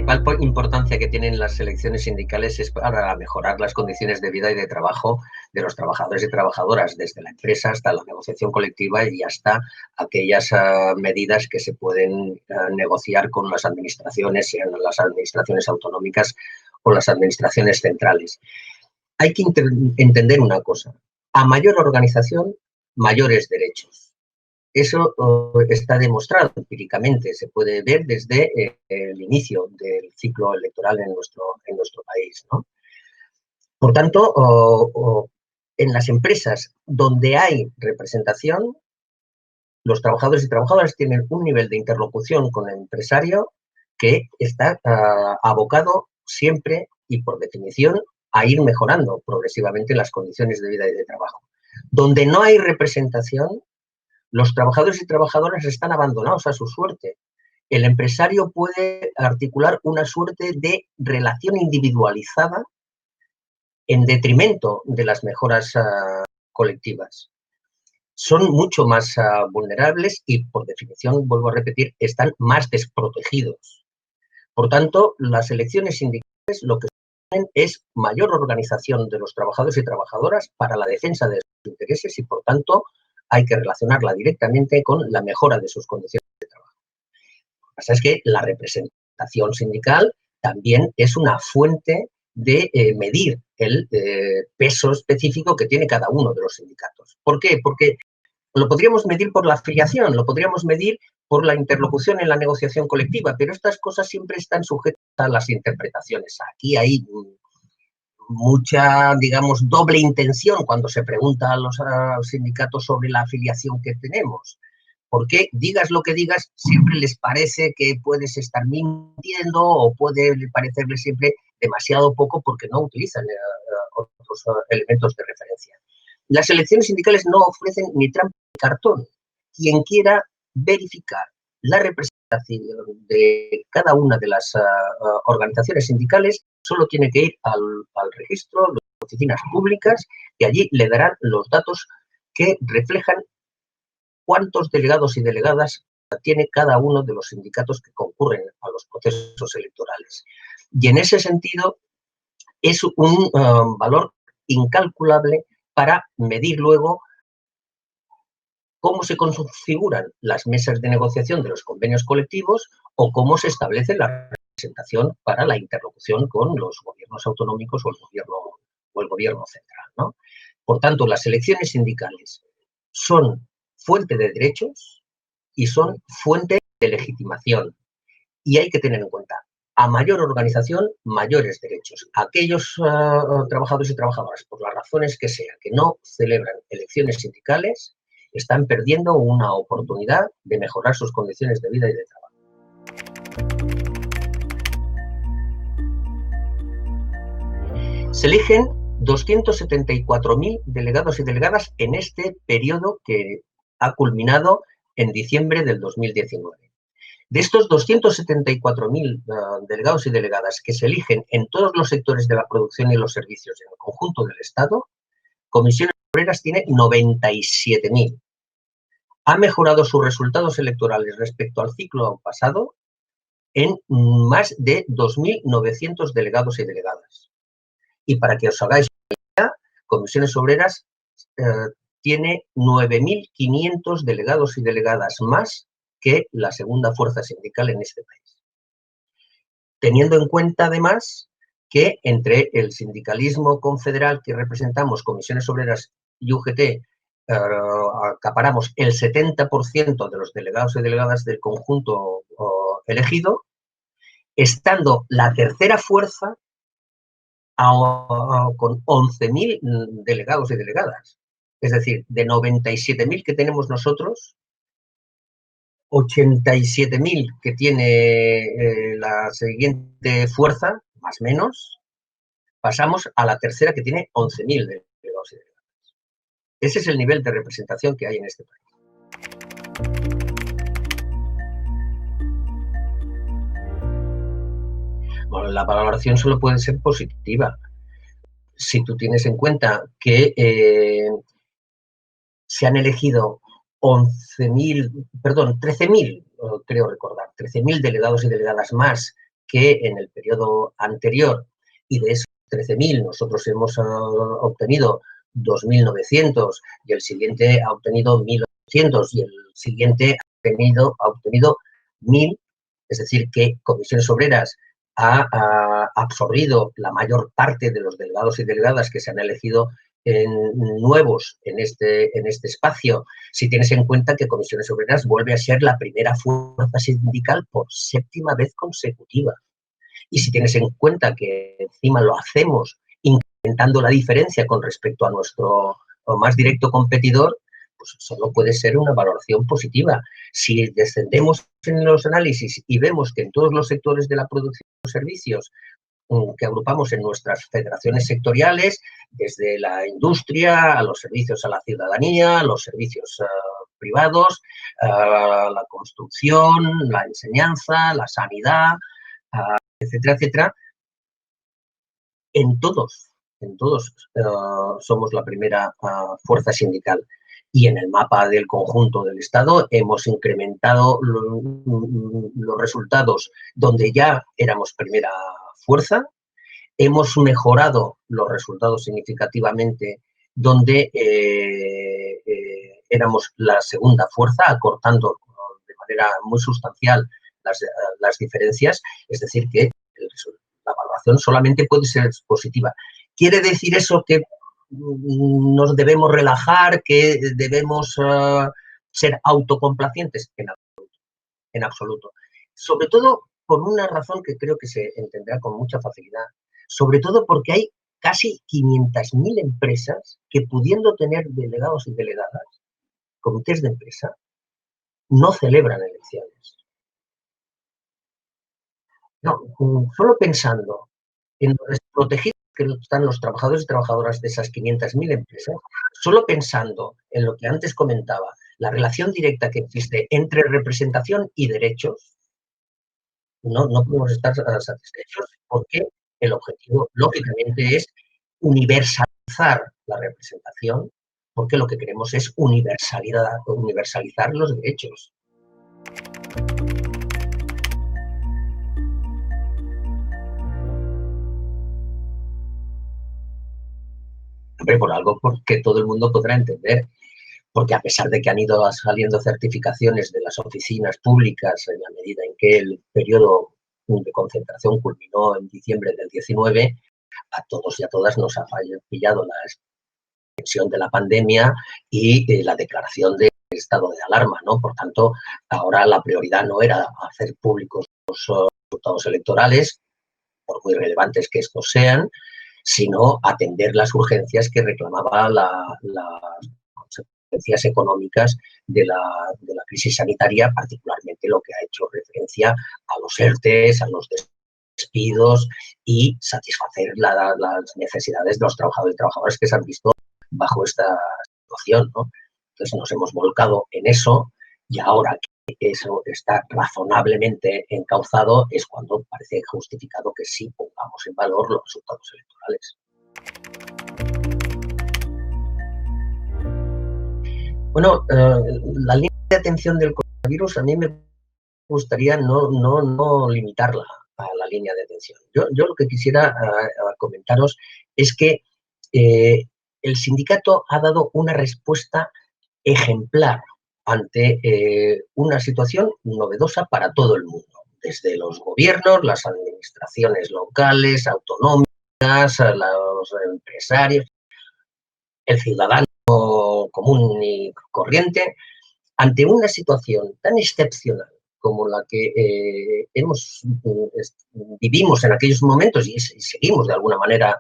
principal importancia que tienen las elecciones sindicales es para mejorar las condiciones de vida y de trabajo de los trabajadores y trabajadoras, desde la empresa hasta la negociación colectiva y hasta aquellas medidas que se pueden negociar con las administraciones, sean las administraciones autonómicas o las administraciones centrales. Hay que entender una cosa: a mayor organización, mayores derechos. Eso está demostrado empíricamente, se puede ver desde el inicio del ciclo electoral en nuestro país, ¿no? Por tanto, en las empresas donde hay representación, los trabajadores y trabajadoras tienen un nivel de interlocución con el empresario que está abocado siempre y por definición a ir mejorando progresivamente las condiciones de vida y de trabajo. Donde no hay representación, los trabajadores y trabajadoras están abandonados a su suerte. El empresario puede articular una suerte de relación individualizada en detrimento de las mejoras colectivas. Son mucho más vulnerables y, por definición, vuelvo a repetir, están más desprotegidos. Por tanto, las elecciones sindicales lo que tienen es mayor organización de los trabajadores y trabajadoras para la defensa de sus intereses y, por tanto, hay que relacionarla directamente con la mejora de sus condiciones de trabajo. Lo que pasa es que la representación sindical también es una fuente de medir el peso específico que tiene cada uno de los sindicatos. ¿Por qué? Porque lo podríamos medir por la afiliación, lo podríamos medir por la interlocución en la negociación colectiva, pero estas cosas siempre están sujetas a las interpretaciones. Aquí hay mucha, digamos, doble intención cuando se pregunta a los sindicatos sobre la afiliación que tenemos. Porque digas lo que digas, siempre les parece que puedes estar mintiendo o puede parecerles siempre demasiado poco porque no utilizan otros elementos de referencia. Las elecciones sindicales no ofrecen ni trampa ni cartón. Quien quiera verificar la representación de cada una de las organizaciones sindicales solo tiene que ir al registro de las oficinas públicas y allí le darán los datos que reflejan cuántos delegados y delegadas tiene cada uno de los sindicatos que concurren a los procesos electorales. Y en ese sentido es un valor incalculable para medir luego cómo se configuran las mesas de negociación de los convenios colectivos o cómo se establece la representación para la interlocución con los gobiernos autonómicos o el gobierno central, ¿no? Por tanto, las elecciones sindicales son fuente de derechos y son fuente de legitimación. Y hay que tener en cuenta, a mayor organización, mayores derechos. Aquellos trabajadores y trabajadoras, por las razones que sean, que no celebran elecciones sindicales, están perdiendo una oportunidad de mejorar sus condiciones de vida y de trabajo. Se eligen 274.000 delegados y delegadas en este periodo que ha culminado en diciembre del 2019. De estos 274.000 delegados y delegadas que se eligen en todos los sectores de la producción y los servicios en el conjunto del Estado, Comisiones Obreras tiene 97.000. Ha mejorado sus resultados electorales respecto al ciclo pasado en más de 2.900 delegados y delegadas. Y para que os hagáis una idea, Comisiones Obreras tiene 9.500 delegados y delegadas más que la segunda fuerza sindical en este país. Teniendo en cuenta, además, que entre el sindicalismo confederal que representamos, Comisiones Obreras y UGT, acaparamos el 70% de los delegados y delegadas del conjunto elegido, estando la tercera fuerza con 11.000 delegados y delegadas. Es decir, de 97.000 que tenemos nosotros, 87.000 que tiene la siguiente fuerza, más o menos, pasamos a la tercera que tiene 11.000 delegados y delegadas. Ese es el nivel de representación que hay en este país. Bueno, la valoración solo puede ser positiva. Si tú tienes en cuenta que se han elegido 13.000, creo recordar, 13.000 delegados y delegadas más que en el periodo anterior, y de esos 13.000 nosotros hemos obtenido 2.900 y el siguiente ha obtenido 1.800 y el siguiente ha obtenido 1.000, es decir, que Comisiones Obreras ha absorbido la mayor parte de los delegados y delegadas que se han elegido nuevos en este espacio, si tienes en cuenta que Comisiones Obreras vuelve a ser la primera fuerza sindical por 7ª vez consecutiva. Y si tienes en cuenta que encima lo hacemos incrementando la diferencia con respecto a nuestro más directo competidor, pues solo puede ser una valoración positiva. Si descendemos en los análisis y vemos que en todos los sectores de la producción de los servicios que agrupamos en nuestras federaciones sectoriales, desde la industria, a los servicios a la ciudadanía, a los servicios privados, la construcción, la enseñanza, la sanidad, etcétera, etcétera, en todos somos la primera fuerza sindical. Y en el mapa del conjunto del Estado hemos incrementado los resultados donde ya éramos primera fuerza, hemos mejorado los resultados significativamente donde éramos la segunda fuerza, acortando de manera muy sustancial las diferencias, es decir, que la valoración solamente puede ser positiva. ¿Quiere decir eso que nos debemos relajar, que debemos ser autocomplacientes? En absoluto. Sobre todo por una razón que creo que se entenderá con mucha facilidad, sobre todo porque hay casi 500.000 empresas que, pudiendo tener delegados y delegadas, comités de empresa, no celebran elecciones. No, solo pensando en lo desprotegidos que están los trabajadores y trabajadoras de esas 500.000 empresas, solo pensando en lo que antes comentaba, la relación directa que existe entre representación y derechos, no podemos estar satisfechos porque el objetivo, lógicamente, es universalizar la representación, porque lo que queremos es universalizar los derechos. Hombre, por algo porque todo el mundo podrá entender, porque a pesar de que han ido saliendo certificaciones de las oficinas públicas en la medida en que el periodo de concentración culminó en diciembre del 19, a todos y a todas nos ha pillado la extensión de la pandemia y la declaración de estado de alarma, ¿no? Por tanto, ahora la prioridad no era hacer públicos los resultados electorales, por muy relevantes que estos sean, sino atender las urgencias que reclamaba las consecuencias económicas de la crisis sanitaria, particularmente lo que ha hecho referencia a los ERTEs, a los despidos y satisfacer las necesidades de los trabajadores y trabajadoras que se han visto bajo esta situación, ¿no? Entonces nos hemos volcado en eso y ahora que eso está razonablemente encauzado es cuando parece justificado que sí pongamos en valor los resultados electorales. Bueno, la línea de atención del coronavirus a mí me gustaría no limitarla a la línea de atención. Yo lo que quisiera comentaros es que el sindicato ha dado una respuesta ejemplar ante una situación novedosa para todo el mundo, desde los gobiernos, las administraciones locales, autonómicas, los empresarios, el ciudadano común y corriente, ante una situación tan excepcional como la que vivimos en aquellos momentos y seguimos de alguna manera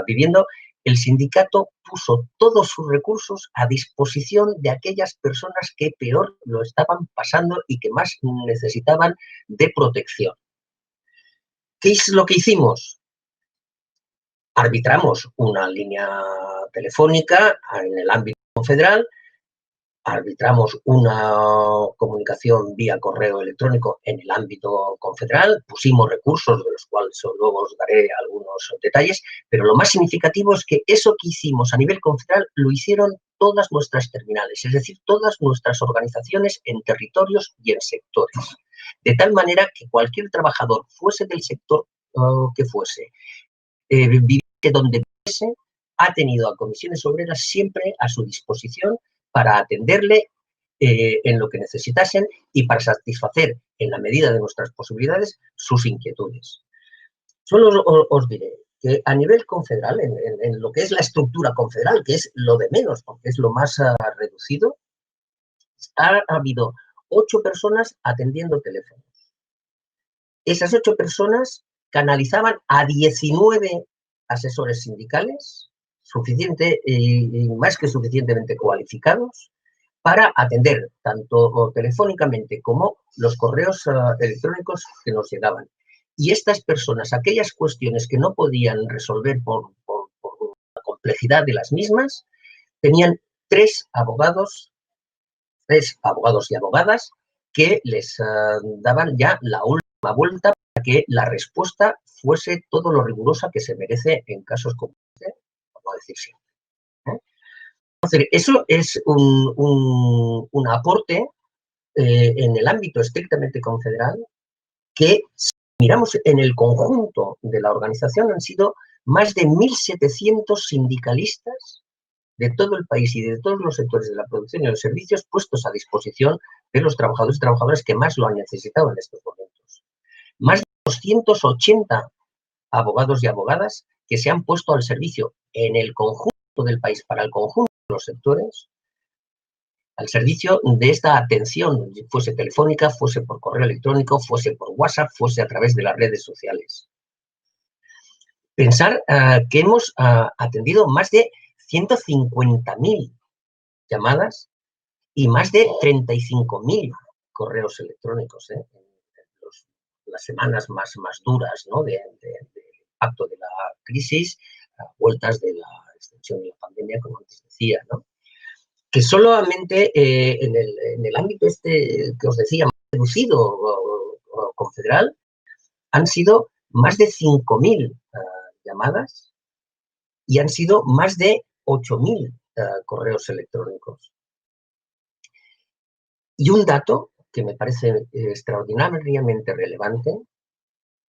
viviendo, el sindicato puso todos sus recursos a disposición de aquellas personas que peor lo estaban pasando y que más necesitaban de protección. ¿Qué es lo que hicimos? Arbitramos una línea telefónica en el ámbito federal, arbitramos una comunicación vía correo electrónico en el ámbito confederal, pusimos recursos de los cuales luego os daré algunos detalles, pero lo más significativo es que eso que hicimos a nivel confederal lo hicieron todas nuestras terminales, es decir, todas nuestras organizaciones en territorios y en sectores. De tal manera que cualquier trabajador, fuese del sector que fuese, viviese donde viviese, ha tenido a Comisiones Obreras siempre a su disposición para atenderle en lo que necesitasen y para satisfacer, en la medida de nuestras posibilidades, sus inquietudes. Solo os diré que a nivel confederal, en lo que es la estructura confederal, que es lo de menos, porque es lo más reducido, ha habido 8 personas atendiendo teléfonos. Esas 8 personas canalizaban a 19 asesores sindicales, más que suficientemente cualificados, para atender tanto telefónicamente como los correos electrónicos que nos llegaban. Y estas personas, aquellas cuestiones que no podían resolver por la complejidad de las mismas, tenían 3 abogados y abogadas que les daban ya la última vuelta para que la respuesta fuese todo lo rigurosa que se merece en casos como este, por no decir siempre. Entonces, eso es un aporte en el ámbito estrictamente confederal que, si miramos en el conjunto de la organización, han sido más de 1.700 sindicalistas de todo el país y de todos los sectores de la producción y los servicios puestos a disposición de los trabajadores y trabajadoras que más lo han necesitado en estos momentos. Más de 280 abogados y abogadas que se han puesto al servicio en el conjunto del país, para el conjunto de los sectores, al servicio de esta atención, fuese telefónica, fuese por correo electrónico, fuese por WhatsApp, fuese a través de las redes sociales. Pensar que hemos atendido más de 150.000 llamadas y más de 35.000 correos electrónicos en las semanas más duras, ¿no?, del impacto de la crisis, vueltas de la extensión de la pandemia, como antes decía, ¿no? Que solamente en el ámbito este que os decía, más reducido o confederal, han sido más de 5.000 llamadas y han sido más de 8.000 correos electrónicos. Y un dato que me parece extraordinariamente relevante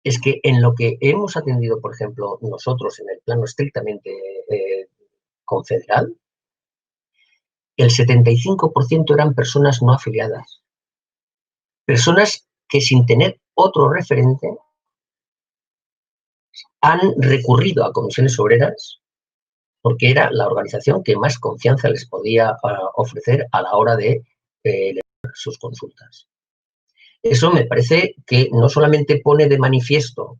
es que en lo que hemos atendido, por ejemplo, nosotros en el plano estrictamente confederal, el 75% eran personas no afiliadas. Personas que, sin tener otro referente, han recurrido a Comisiones Obreras porque era la organización que más confianza les podía ofrecer a la hora de leer sus consultas. Eso me parece que no solamente pone de manifiesto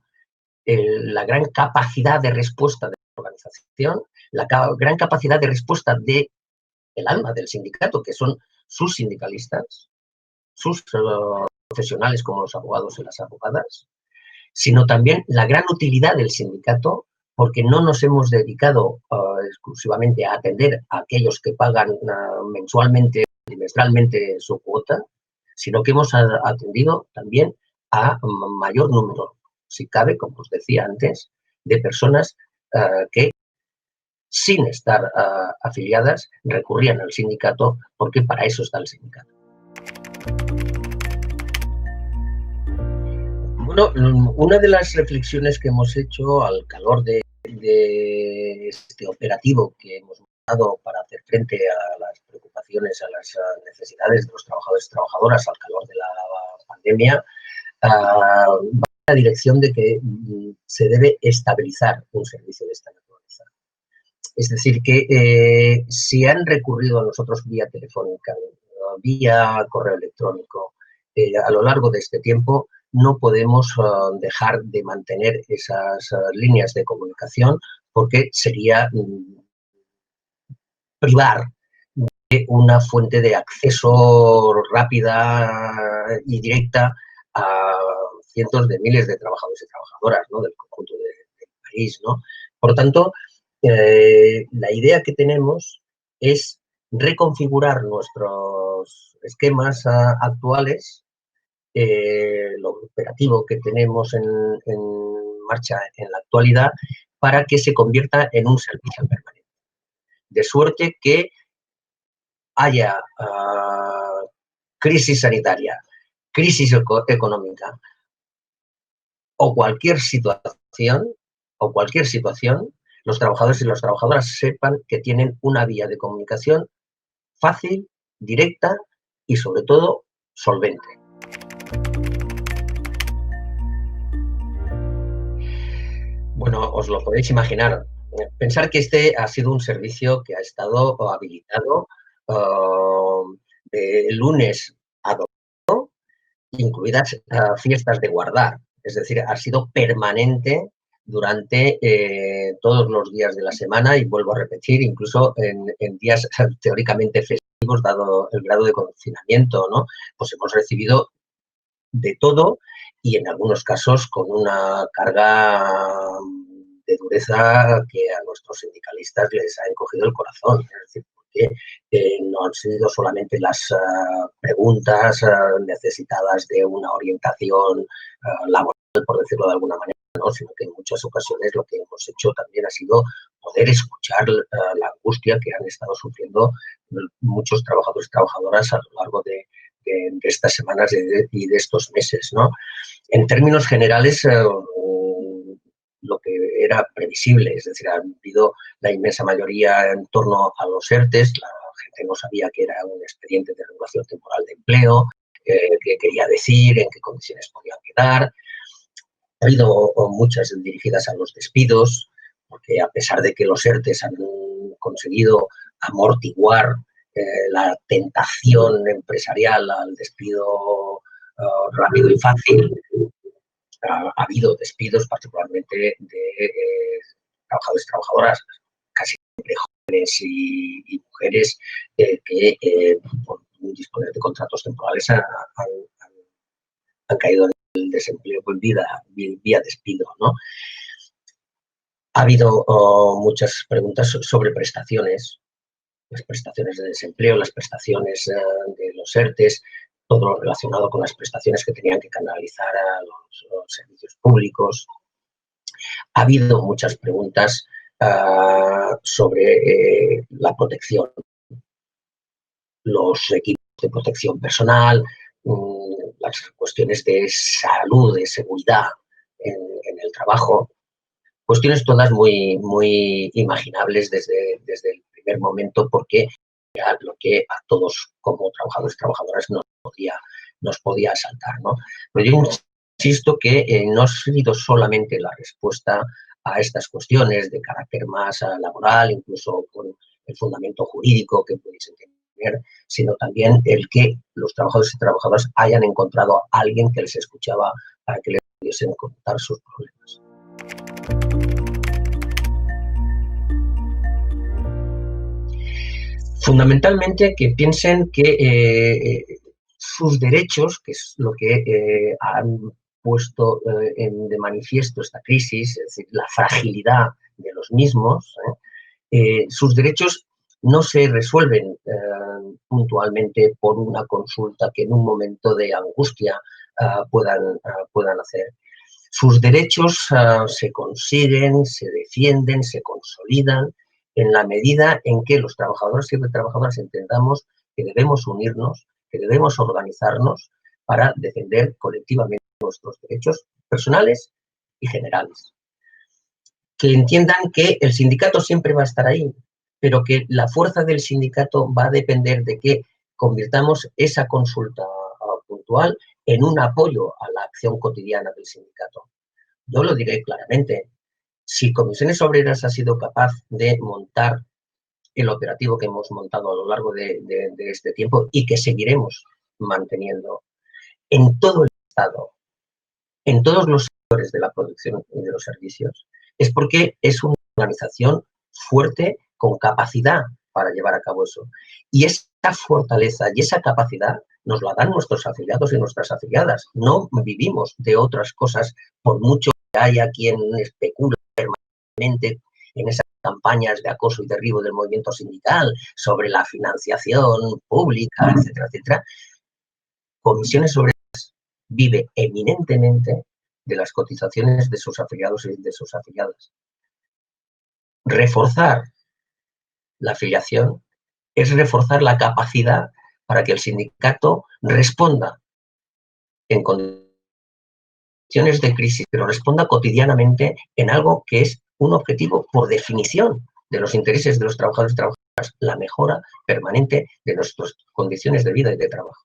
la gran capacidad de respuesta de la organización, la gran capacidad de respuesta del alma del sindicato, que son sus sindicalistas, sus profesionales como los abogados y las abogadas, sino también la gran utilidad del sindicato, porque no nos hemos dedicado exclusivamente a atender a aquellos que pagan mensualmente, trimestralmente su cuota, sino que hemos atendido también a mayor número, si cabe, como os decía antes, de personas que, sin estar afiliadas, recurrían al sindicato, porque para eso está el sindicato. Bueno, una de las reflexiones que hemos hecho al calor de este operativo que hemos montado para hacer frente a las preocupaciones, a las necesidades de los trabajadores y trabajadoras al calor de la pandemia, va en la dirección de que se debe estabilizar un servicio de esta naturaleza. Es decir, que si han recurrido a nosotros vía telefónica, vía correo electrónico, a lo largo de este tiempo, no podemos dejar de mantener esas líneas de comunicación, porque sería privar de una fuente de acceso rápida y directa a cientos de miles de trabajadores y trabajadoras, ¿no?, del conjunto del país, ¿no? Por lo tanto, la idea que tenemos es reconfigurar nuestros esquemas actuales, lo operativo que tenemos en marcha en la actualidad, para que se convierta en un servicio permanente. De suerte que haya crisis sanitaria, crisis económica o cualquier situación, los trabajadores y las trabajadoras sepan que tienen una vía de comunicación fácil, directa y, sobre todo, solvente. Bueno, os lo podéis imaginar. Pensar que este ha sido un servicio que ha estado habilitado de lunes a domingo, incluidas fiestas de guardar. Es decir, ha sido permanente durante todos los días de la semana y, vuelvo a repetir, incluso en días teóricamente festivos, dado el grado de confinamiento, ¿no? Pues hemos recibido de todo y en algunos casos con una carga de dureza que a nuestros sindicalistas les ha encogido el corazón. Es decir, porque no han sido solamente las preguntas necesitadas de una orientación laboral, por decirlo de alguna manera, ¿no? Sino que en muchas ocasiones lo que hemos hecho también ha sido poder escuchar la angustia que han estado sufriendo muchos trabajadores y trabajadoras a lo largo de estas semanas y de estos meses, ¿no? En términos generales, lo que era previsible, es decir, ha habido la inmensa mayoría en torno a los ERTES, la gente no sabía que era un expediente de regulación temporal de empleo, qué quería decir, en qué condiciones podían quedar. Ha habido muchas dirigidas a los despidos, porque a pesar de que los ERTES han conseguido amortiguar la tentación empresarial al despido rápido y fácil, ha habido despidos particularmente de trabajadores y trabajadoras, casi siempre jóvenes y mujeres que por disponer de contratos temporales han caído en el desempleo pues, vía despido, ¿no? Ha habido muchas preguntas sobre prestaciones, las prestaciones de desempleo, las prestaciones de los ERTES, todo lo relacionado con las prestaciones que tenían que canalizar a los servicios públicos. Ha habido muchas preguntas sobre la protección, los equipos de protección personal, las cuestiones de salud, de seguridad en el trabajo. Cuestiones todas muy, muy imaginables desde el primer momento, porque era lo que a todos como trabajadores y trabajadoras nos podía asaltar, ¿no? Pero yo insisto que no ha sido solamente la respuesta a estas cuestiones de carácter más laboral, incluso con el fundamento jurídico que podéis entender, sino también el que los trabajadores y trabajadoras hayan encontrado a alguien que les escuchaba para que les pudiesen contar sus problemas. Fundamentalmente que piensen que sus derechos, que es lo que han puesto de manifiesto esta crisis, es decir, la fragilidad de los mismos, sus derechos no se resuelven puntualmente por una consulta que en un momento de angustia puedan hacer. Sus derechos se consiguen, se defienden, se consolidan en la medida en que los trabajadores y trabajadoras entendamos que debemos unirnos, que debemos organizarnos para defender colectivamente nuestros derechos personales y generales. Que entiendan que el sindicato siempre va a estar ahí, pero que la fuerza del sindicato va a depender de que convirtamos esa consulta puntual en un apoyo a la acción cotidiana del sindicato. Yo lo diré claramente. Si Comisiones Obreras ha sido capaz de montar el operativo que hemos montado a lo largo de este tiempo y que seguiremos manteniendo en todo el Estado, en todos los sectores de la producción y de los servicios, es porque es una organización fuerte con capacidad para llevar a cabo eso. Y esa fortaleza y esa capacidad nos la dan nuestros afiliados y nuestras afiliadas. No vivimos de otras cosas, por mucho que haya quien especula permanentemente en esas campañas de acoso y derribo del movimiento sindical sobre la financiación pública, etcétera, etcétera. Comisiones Obreras vive eminentemente de las cotizaciones de sus afiliados y de sus afiliadas. Reforzar la afiliación es reforzar la capacidad para que el sindicato responda en condiciones de crisis, pero responda cotidianamente en algo que es un objetivo por definición de los intereses de los trabajadores y trabajadoras, la mejora permanente de nuestras condiciones de vida y de trabajo.